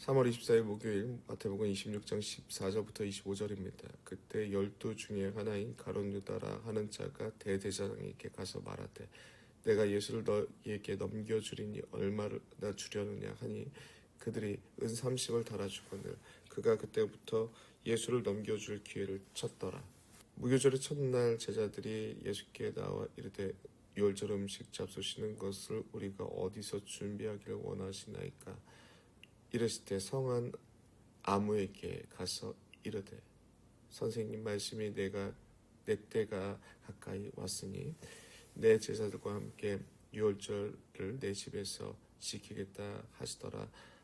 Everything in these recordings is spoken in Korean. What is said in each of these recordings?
3월 24일 목요일 마태복음 26장 14절부터 25절입니다. 그때 12 중에 하나인 가룟 유다라 하는 자가 대제사장에게 가서 말하되 내가 예수를 너희에게 넘겨주리니 얼마나 주려느냐 하니 그들이 은 30을 달아주거늘 그가 그때부터 예수를 넘겨줄 기회를 쳤더라. 무교절의 첫날 제자들이 예수께 나와 이르되 유월절 음식 잡수시는 것을 우리가 어디서 준비하기를 원하시나이까. 이르실 때 성한 아무에게 가서 이르되 선생님 말씀이 내 때가 가까이 왔으니 내 제자들과 함께 유월절을 내 집에서 지키겠다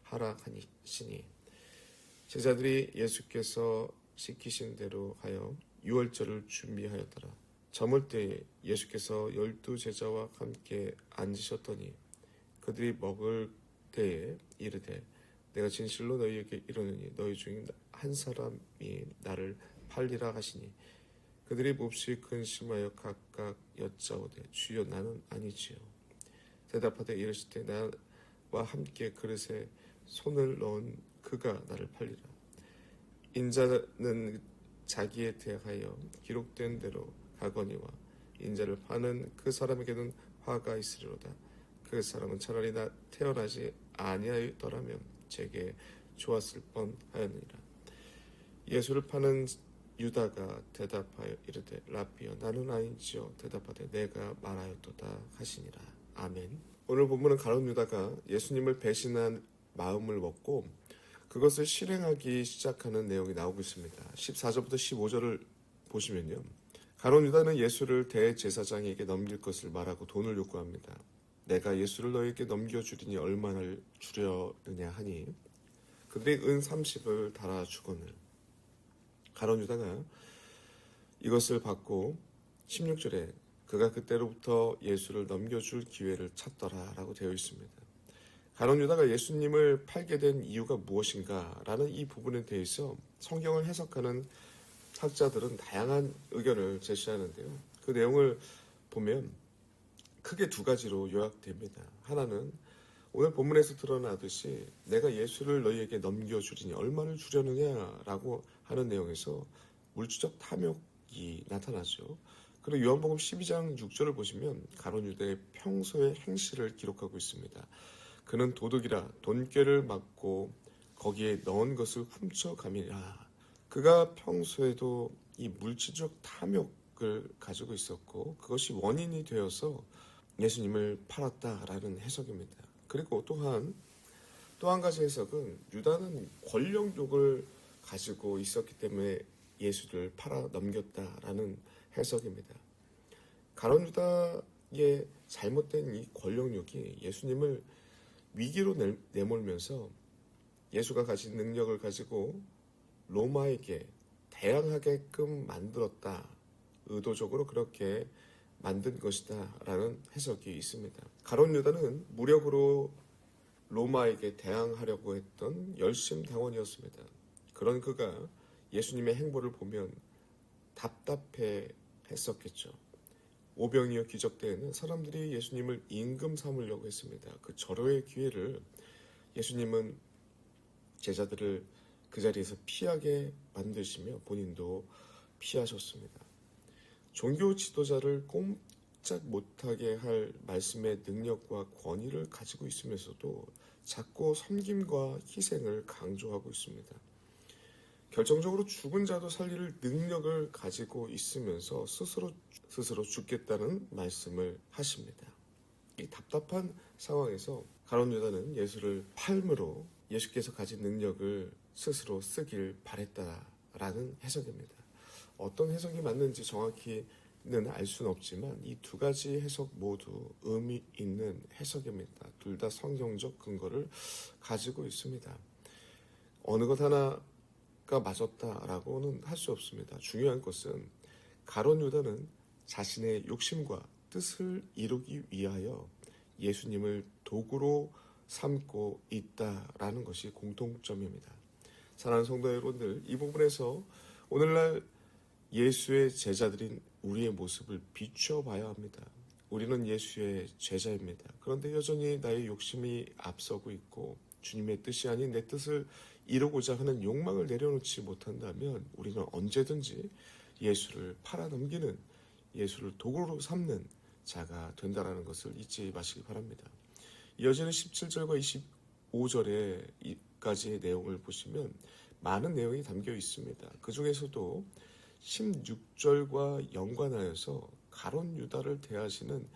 하라 하시니 제자들이 예수께서 시키신 대로 하여 유월절을 준비하였더라. 저물 때에 예수께서 12 제자와 함께 앉으셨더니 그들이 먹을 때에 이르되 내가 진실로 너희에게 이르노니 너희 중에 한 사람이 나를 팔리라 하시니 그들이 몹시 근심하여 각각 여짜오되 주여 나는 아니지요. 대답하되 이르시되 나와 함께 그릇에 손을 넣은 그가 나를 팔리라. 인자는 자기에 대하여 기록된 대로 가거니와 인자를 파는 그 사람에게는 화가 있으리로다. 그 사람은 차라리 태어나지 아니하였더라면 제게 좋았을 뻔하였느니라. 예수를 파는 유다가 대답하여 이르되 라비여 나는 아니지요. 대답하되 내가 말하였도다 하시니라. 아멘. 오늘 본문은 가룟 유다가 예수님을 배신한 마음을 먹고 그것을 실행하기 시작하는 내용이 나오고 있습니다. 14절부터 15절을 보시면요. 가룟 유다는 예수를 대제사장에게 넘길 것을 말하고 돈을 요구합니다. 내가 예수를 너에게 넘겨주리니 얼마나 주려느냐 하니 그들이 은 30을 달아주거늘. 가룟 유다가 이것을 받고 16절에 그가 그때로부터 예수를 넘겨줄 기회를 찾더라 라고 되어 있습니다. 가룟 유다가 예수님을 팔게 된 이유가 무엇인가 라는 이 부분에 대해서 성경을 해석하는 학자들은 다양한 의견을 제시하는데요. 그 내용을 보면 크게 두 가지로 요약됩니다. 하나는 오늘 본문에서 드러나듯이 내가 예수를 너희에게 넘겨주리니 얼마를 주려느냐라고 하는 내용에서 물질적 탐욕이 나타나죠. 그리고 요한복음 12장 6절을 보시면 가룟 유다의 평소의 행실을 기록하고 있습니다. 그는 도둑이라 돈꾀를 맞고 거기에 넣은 것을 훔쳐가미라. 그가 평소에도 이 물질적 탐욕을 가지고 있었고 그것이 원인이 되어서 예수님을 팔았다라는 해석입니다. 그리고 또 한 가지 해석은 유다는 권력욕을 가지고 있었기 때문에 예수를 팔아 넘겼다라는 해석입니다. 가룟 유다의 잘못된 이 권력욕이 예수님을 위기로 내몰면서 예수가 가진 능력을 가지고 로마에게 대항하게끔 만들었다. 의도적으로 그렇게 만든 것이다 라는 해석이 있습니다. 가룟 유다는 무력으로 로마에게 대항하려고 했던 열심당원이었습니다. 그런 그가 예수님의 행보를 보면 답답해 했었겠죠. 오병이어 기적 때에는 사람들이 예수님을 임금 삼으려고 했습니다. 그 절호의 기회를 예수님은 제자들을 그 자리에서 피하게 만드시며 본인도 피하셨습니다. 종교 지도자를 꼼짝 못하게 할 말씀의 능력과 권위를 가지고 있으면서도 자꾸 섬김과 희생을 강조하고 있습니다. 결정적으로 죽은 자도 살릴 능력을 가지고 있으면서 스스로 죽겠다는 말씀을 하십니다. 이 답답한 상황에서 가룟 유다는 예수를 팔므로 예수께서 가진 능력을 스스로 쓰길 바랬다라는 해석입니다. 어떤 해석이 맞는지 정확히는 알 수는 없지만 이 두 가지 해석 모두 의미 있는 해석입니다. 둘 다 성경적 근거를 가지고 있습니다. 어느 것 하나가 맞았다라고는 할 수 없습니다. 중요한 것은 가룟 유다는 자신의 욕심과 뜻을 이루기 위하여 예수님을 도구로 삼고 있다라는 것이 공통점입니다. 사랑하는 성도 여러분들, 이 부분에서 오늘날 예수의 제자들인 우리의 모습을 비춰봐야 합니다. 우리는 예수의 제자입니다. 그런데 여전히 나의 욕심이 앞서고 있고 주님의 뜻이 아닌 내 뜻을 이루고자 하는 욕망을 내려놓지 못한다면 우리는 언제든지 예수를 팔아넘기는, 예수를 도구로 삼는 자가 된다는 것을 잊지 마시기 바랍니다. 이어지는 17절과 25절에까지의 내용을 보시면 많은 내용이 담겨 있습니다. 그 중에서도 16절과 연관하여서 가룟 유다를 대하시는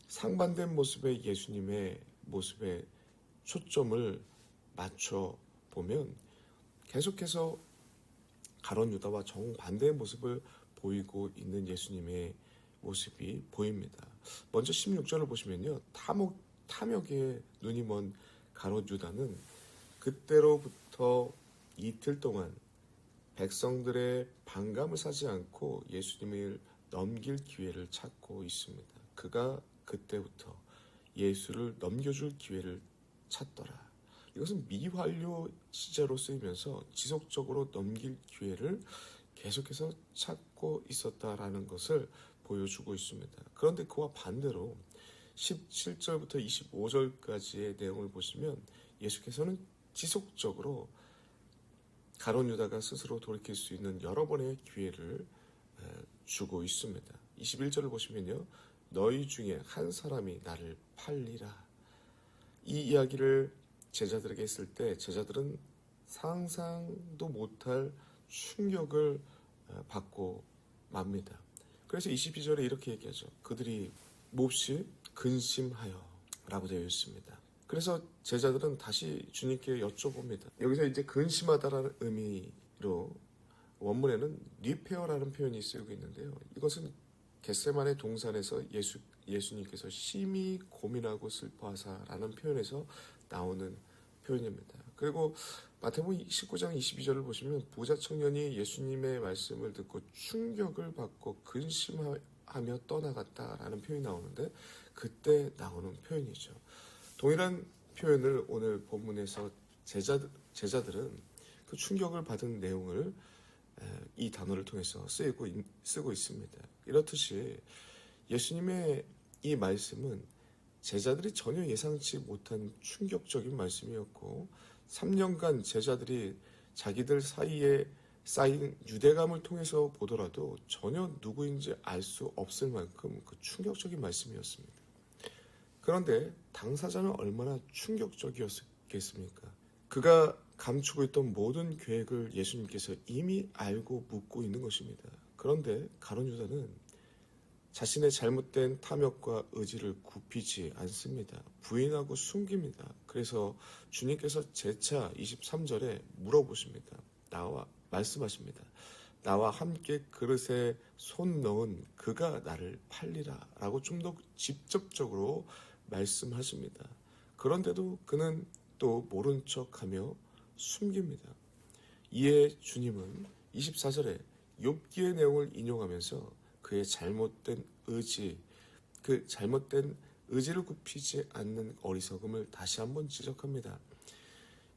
상반된 모습의 예수님의 모습에 초점을 맞춰 보면 계속해서 가룟 유다와 정반대의 모습을 보이고 있는 예수님의 모습이 보입니다. 먼저 16절을 보시면요, 탐욕에 눈이 먼 가룟 유다는 그때로부터 이틀 동안 백성들의 반감을 사지 않고 예수님을 넘길 기회를 찾고 있습니다. 그가 그때부터 예수를 넘겨줄 기회를 찾더라. 이것은 미완료 시제로 쓰이면서 지속적으로 넘길 기회를 계속해서 찾고 있었다라는 것을 보여주고 있습니다. 그런데 그와 반대로 17절부터 25절까지의 내용을 보시면 예수께서는 지속적으로 가룟 유다가 스스로 돌이킬 수 있는 여러 번의 기회를 주고 있습니다. 21절을 보시면요, 너희 중에 한 사람이 나를 팔리라. 이 이야기를 제자들에게 했을 때 제자들은 상상도 못할 충격을 받고 맙니다. 그래서 22절에 이렇게 얘기하죠. 그들이 몹시 근심하여 라고 되어 있습니다. 그래서 제자들은 다시 주님께 여쭤봅니다. 여기서 이제 근심하다라는 의미로 원문에는 리페어라는 표현이 쓰이고 있는데요. 이것은 겟세마네 동산에서 예수님께서 심히 고민하고 슬퍼하사라는 표현에서 나오는 표현입니다. 그리고 마태복음 19장 22절을 보시면 부자 청년이 예수님의 말씀을 듣고 충격을 받고 근심하며 떠나갔다라는 표현이 나오는데 그때 나오는 표현이죠. 동일한 표현을 오늘 본문에서 제자들은 그 충격을 받은 내용을 이 단어를 통해서 쓰고 있습니다. 이렇듯이 예수님의 이 말씀은 제자들이 전혀 예상치 못한 충격적인 말씀이었고 3년간 제자들이 자기들 사이에 쌓인 유대감을 통해서 보더라도 전혀 누구인지 알 수 없을 만큼 그 충격적인 말씀이었습니다. 그런데 당사자는 얼마나 충격적이었겠습니까? 그가 감추고 있던 모든 계획을 예수님께서 이미 알고 묻고 있는 것입니다. 그런데 가룟 유다는 자신의 잘못된 탐욕과 의지를 굽히지 않습니다. 부인하고 숨깁니다. 그래서 주님께서 재차 23절에 물어보십니다. 말씀하십니다. 나와 함께 그릇에 손 넣은 그가 나를 팔리라 라고 좀 더 직접적으로 말씀하십니다. 그런데도 그는 또 모른 척하며 숨깁니다. 이에 주님은 24절에 욥기의 내용을 인용하면서 그의 잘못된 의지를 굽히지 않는 어리석음을 다시 한번 지적합니다.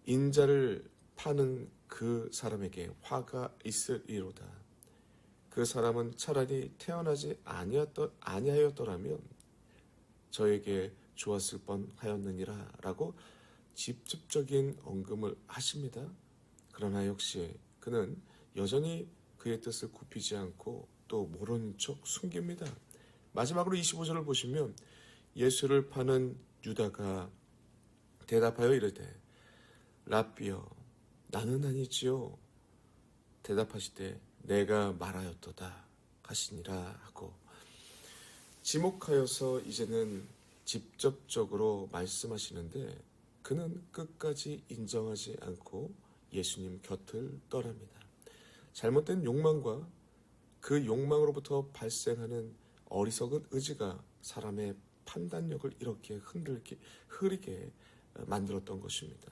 인자를 파는 그 사람에게 화가 있으리로다. 그 사람은 차라리 태어나지 아니하였더라면 저에게 좋았을 뻔하였느니라 라고 직접적인 언급을 하십니다. 그러나 역시 그는 여전히 그의 뜻을 굽히지 않고 또 모르는 척 숨깁니다. 마지막으로 25절을 보시면 예수를 파는 유다가 대답하여 이르되 라삐여 나는 아니지요. 대답하시되 내가 말하였도다 하시니라 하고 지목하여서 이제는 직접적으로 말씀하시는데 그는 끝까지 인정하지 않고 예수님 곁을 떠납니다. 잘못된 욕망과 그 욕망으로부터 발생하는 어리석은 의지가 사람의 판단력을 이렇게 흐리게 만들었던 것입니다.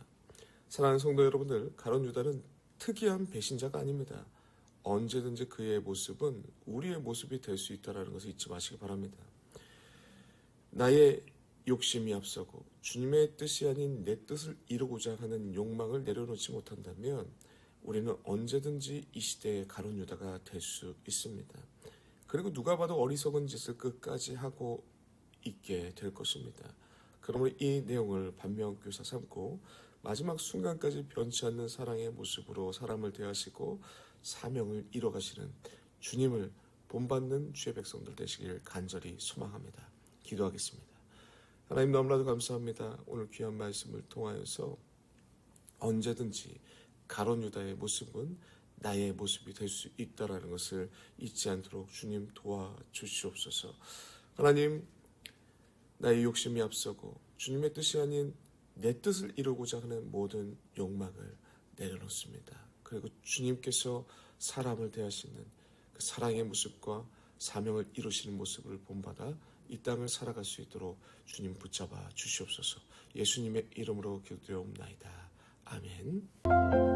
사랑하는 성도 여러분들, 가룟 유다는 특이한 배신자가 아닙니다. 언제든지 그의 모습은 우리의 모습이 될 수 있다는 것을 잊지 마시기 바랍니다. 나의 욕심이 앞서고 주님의 뜻이 아닌 내 뜻을 이루고자 하는 욕망을 내려놓지 못한다면 우리는 언제든지 이 시대의 가룟 유다가 될 수 있습니다. 그리고 누가 봐도 어리석은 짓을 끝까지 하고 있게 될 것입니다. 그러므로 이 내용을 반면교사 삼고 마지막 순간까지 변치 않는 사랑의 모습으로 사람을 대하시고 사명을 이뤄가시는 주님을 본받는 주의 백성들 되시길 간절히 소망합니다. 기도하겠습니다. 하나님 너무나도 감사합니다. 오늘 귀한 말씀을 통하여서 언제든지 가룟 유다의 모습은 나의 모습이 될 수 있다라는 것을 잊지 않도록 주님 도와주시옵소서. 하나님, 나의 욕심이 앞서고 주님의 뜻이 아닌 내 뜻을 이루고자 하는 모든 욕망을 내려놓습니다. 그리고 주님께서 사람을 대하시는 그 사랑의 모습과 사명을 이루시는 모습을 본받아 이 땅을 살아갈 수 있도록 주님 붙잡아 주시옵소서. 예수님의 이름으로 기도드리옵나이다. 아멘.